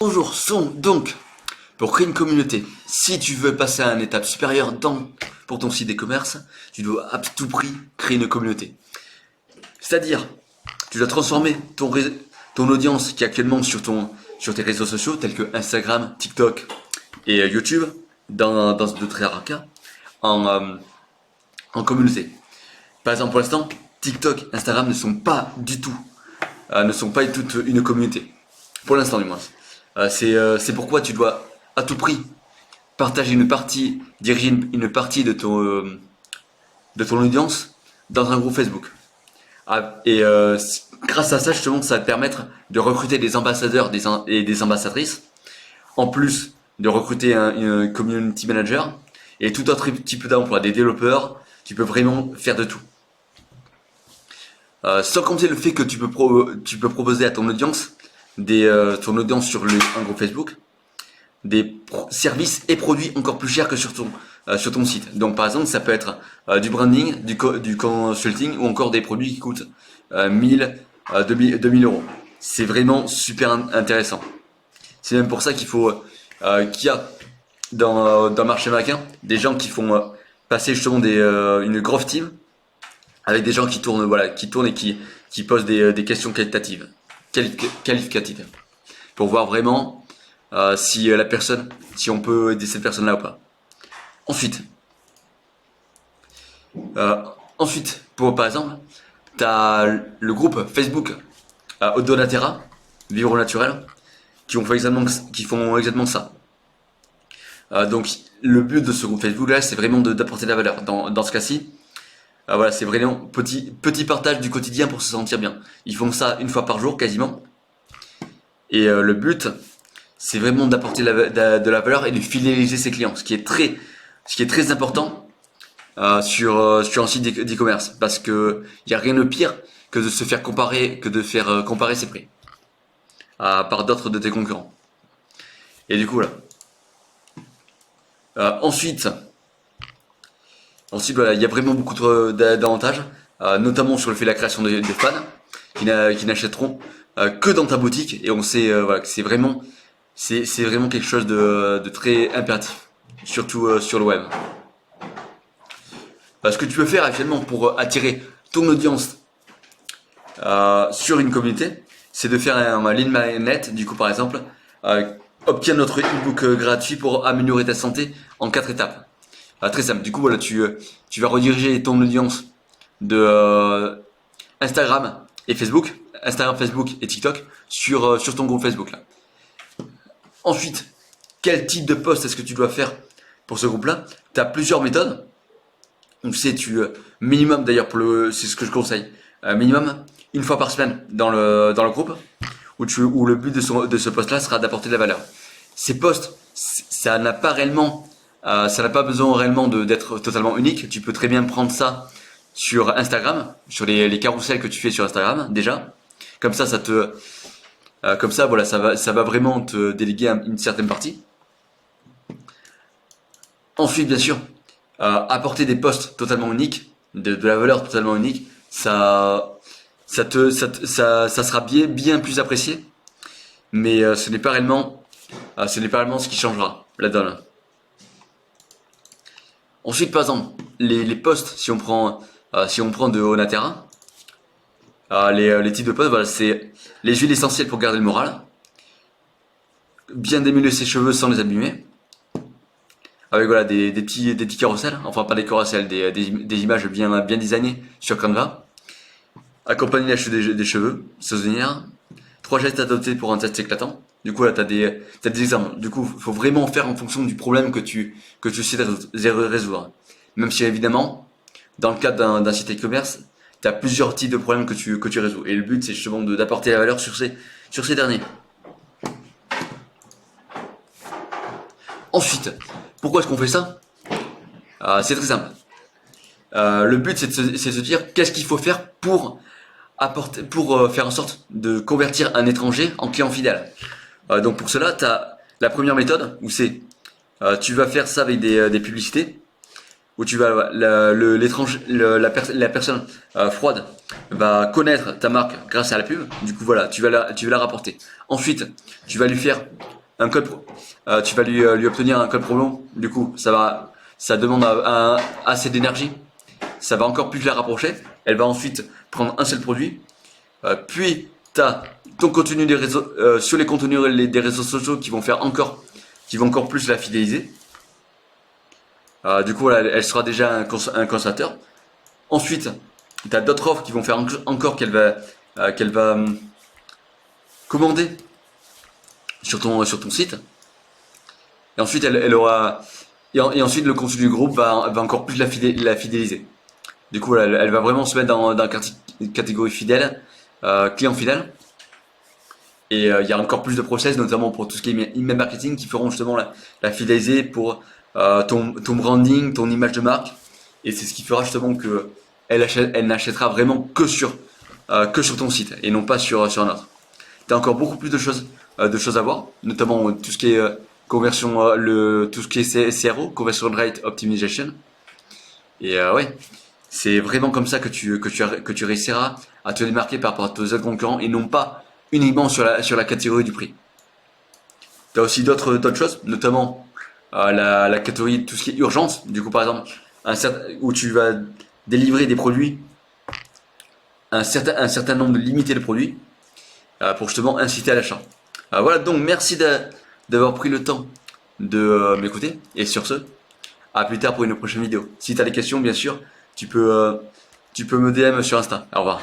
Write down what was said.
Bonjour, donc, pour créer une communauté, si tu veux passer à une étape supérieure pour ton site e-commerce, tu dois à tout prix créer une communauté. C'est-à-dire, tu dois transformer ton audience qui est actuellement sur tes réseaux sociaux, tels que Instagram, TikTok et YouTube, dans de très rares cas, en communauté. Par exemple, pour l'instant, TikTok, Instagram ne sont pas du tout une communauté. Pour l'instant, du moins. C'est pourquoi tu dois à tout prix diriger une partie de ton audience dans un groupe Facebook. Grâce à ça, justement, ça va te permettre de recruter des ambassadeurs et des ambassadrices, en plus de recruter une community manager et tout autre type d'emploi, des développeurs. Tu peux vraiment faire de tout. Sans compter le fait que tu peux proposer à ton audience ton audience sur un groupe Facebook des services et produits encore plus chers que sur ton site. Donc par exemple, ça peut être du branding, du consulting ou encore des produits qui coûtent 1000, 2000 euros. C'est vraiment super intéressant. C'est même pour ça qu'il y a dans le marché américain des gens qui font passer justement une growth team avec des gens qui tournent et qui posent des questions qualificatives pour voir vraiment si on peut aider cette personne là ou pas. Ensuite, par exemple, tu as le groupe Facebook Odonaterra, Vivre au naturel, qui font exactement ça. Donc le but de ce groupe Facebook là, c'est vraiment d'apporter de la valeur. Dans ce cas-ci, voilà, c'est vraiment petit partage du quotidien pour se sentir bien. Ils font ça une fois par jour quasiment. Et le but, c'est vraiment d'apporter de la valeur et de fidéliser ses clients, ce qui est très important sur un site d'e-commerce, parce que il y a rien de pire que de se faire comparer, que de faire comparer ses prix par d'autres de tes concurrents. Et du coup voilà. Ensuite, voilà, il y a vraiment beaucoup d'avantages, notamment sur le fait de la création de fans qui n'achèteront que dans ta boutique, et on sait voilà, que c'est vraiment quelque chose de très impératif, surtout sur le web. Ce que tu peux faire actuellement pour attirer ton audience sur une communauté, c'est de faire un lead magnet. Du coup, par exemple, obtiens notre e-book gratuit pour améliorer ta santé en 4 étapes. Très simple. Du coup, voilà, tu vas rediriger ton audience de Instagram, Facebook et TikTok sur ton groupe Facebook là. Ensuite, quel type de post est-ce que tu dois faire pour ce groupe-là? Tu as plusieurs méthodes. Donc minimum d'ailleurs c'est ce que je conseille. Minimum une fois par semaine dans le groupe où le but de ce post-là sera d'apporter de la valeur. Ces posts, ça n'a pas besoin réellement d'être totalement unique. Tu peux très bien prendre ça sur Instagram, sur les carousels que tu fais sur Instagram déjà. Comme ça, voilà, ça va vraiment te déléguer une certaine partie. Ensuite, bien sûr, apporter des posts totalement uniques, de la valeur totalement unique, ça sera bien plus apprécié, mais ce n'est pas réellement ce qui changera la donne. Ensuite, par exemple, les posts, si on prend de Onaterra, les types de posts, voilà, c'est les huiles essentielles pour garder le moral, bien démêler ses cheveux sans les abîmer, avec voilà des petits carousels, enfin pas des carousels, des images bien designées sur Canva, accompagner la chute des cheveux, souvenir, 3 gestes adoptés pour un test éclatant. Du coup là t'as des exemples. Du coup faut vraiment faire en fonction du problème que tu sais résoudre. Même si évidemment dans le cadre d'un site e-commerce, tu as plusieurs types de problèmes que tu résous. Et le but c'est justement d'apporter la valeur sur ces derniers. Ensuite, pourquoi est-ce qu'on fait ça? C'est très simple. Le but c'est de se dire qu'est-ce qu'il faut faire pour faire en sorte de convertir un étranger en client fidèle. Donc pour cela, tu as la première méthode où tu vas faire ça avec des publicités où la personne froide va connaître ta marque grâce à la pub. Du coup voilà, tu vas la rapporter. Ensuite, tu vas lui faire un code, tu vas lui obtenir un code promo. Du coup, ça demande assez d'énergie. Ça va encore plus la rapprocher. Elle va ensuite prendre un seul produit. Puis, tu as ton contenu des réseaux, sur les contenus des réseaux sociaux qui vont encore plus la fidéliser. Du coup, elle sera déjà un consommateur. Ensuite, tu as d'autres offres qui vont faire encore qu'elle va commander sur ton site. Et ensuite, elle aura, et ensuite le contenu du groupe va encore plus la fidéliser. Du coup, elle va vraiment se mettre dans la catégorie fidèle, client fidèle. Et il y a encore plus de process, notamment pour tout ce qui est email marketing, qui feront justement la fidéliser pour ton branding, ton image de marque. Et c'est ce qui fera justement que elle n'achètera vraiment que sur ton site et non pas sur un autre. Tu as encore beaucoup plus de choses à voir, notamment tout ce qui est conversion, tout ce qui est CRO, Conversion Rate Optimization. Et ouais, c'est vraiment comme ça que tu réussiras à te démarquer par rapport à tes autres concurrents et non pas uniquement sur la catégorie du prix. Tu as aussi d'autres choses, notamment la catégorie tout ce qui est urgence. Du coup, par exemple, où tu vas délivrer des produits, un certain nombre limité de produits, pour justement inciter à l'achat. Voilà, donc merci d'avoir pris le temps de m'écouter. Et sur ce, à plus tard pour une prochaine vidéo. Si tu as des questions, bien sûr, tu peux me DM sur Insta. Au revoir.